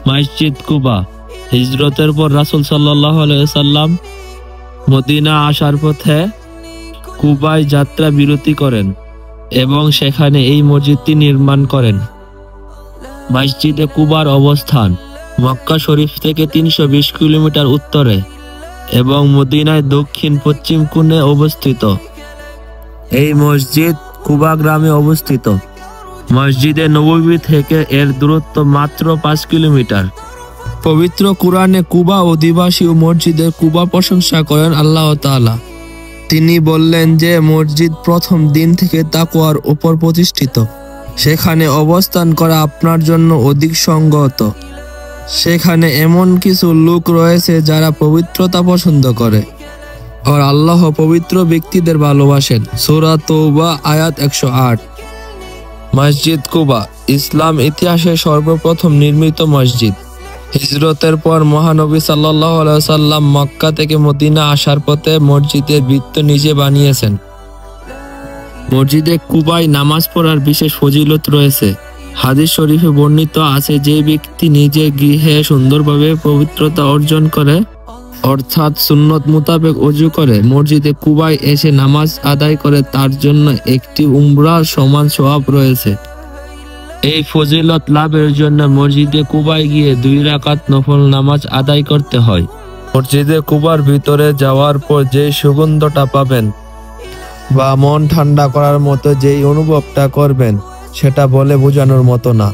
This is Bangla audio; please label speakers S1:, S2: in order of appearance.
S1: মসজিদ কুবা। হিজরতের পর রাসূল সাল্লাল্লাহু আলাইহি ওয়াসাল্লাম মদিনা আসার পথে কুবায় যাত্রা বিরতি করেন এবং সেখানে এই মসজিদটি নির্মাণ করেন। মসজিদে কুবার অবস্থান মক্কা শরীফ থেকে 320 কিলোমিটার উত্তরে এবং মদিনায় দক্ষিণ পশ্চিম কোণে অবস্থিত। এই মসজিদ কুবা গ্রামে অবস্থিত। মসজিদে নববী থেকে এর দূরত্ব মাত্র 5 কিলোমিটার। পবিত্র কুরআনে কুবা অধিবাসী ও মসজিদের কুবা প্রশংসা করেন আল্লাহ তাআলা। তিনি বললেন যে মসজিদ প্রথম দিন থেকে তাকওয়ার উপর প্রতিষ্ঠিত। সেখানে অবস্থান করা আপনার জন্য অধিক সঙ্গত। সেখানে এমন কিছু লোক রয়েছে যারা পবিত্রতা পছন্দ করে আর আল্লাহ পবিত্র ব্যক্তিদের ভালোবাসেন। সূরা তাওবা আয়াত 108। মসজিদ কুবা ইসলাম ইতিহাসে সর্বপ্রথম নির্মিত মসজিদ। হিজরতের পর মহানবী সাল্লাল্লাহু আলাইহি ওয়াসাল্লাম মক্কা থেকে মদিনা আসার পথে মসজিদের ভিত্তি নিজে বানিয়েছেন। মসজিদে কুবায় নামাজ পড়ার বিশেষ ফজিলত রয়েছে। হাদিস শরীফে বর্ণিত আছে যে ব্যক্তি নিজে গৃহে সুন্দরভাবে পবিত্রতা অর্জন করে অর্থাৎ সুন্নত মোতাবেক ওযু করে মসজিদে কুবায় এসে নামাজ আদায় করে তার জন্য একটি উমরার সমান সওয়াব রয়েছে। এই ফজিলত লাভের জন্য মসজিদে কুবায় গিয়ে 2 রাকাত নফল নামাজ আদায় করতে হয়। মসজিদে কুবার ভিতরে যাওয়ার পর যে সুগন্ধটা পাবেন বা মন ঠান্ডা করার মতো যেই অনুভবটা করবেন সেটা বলে বোঝানোর মতো না।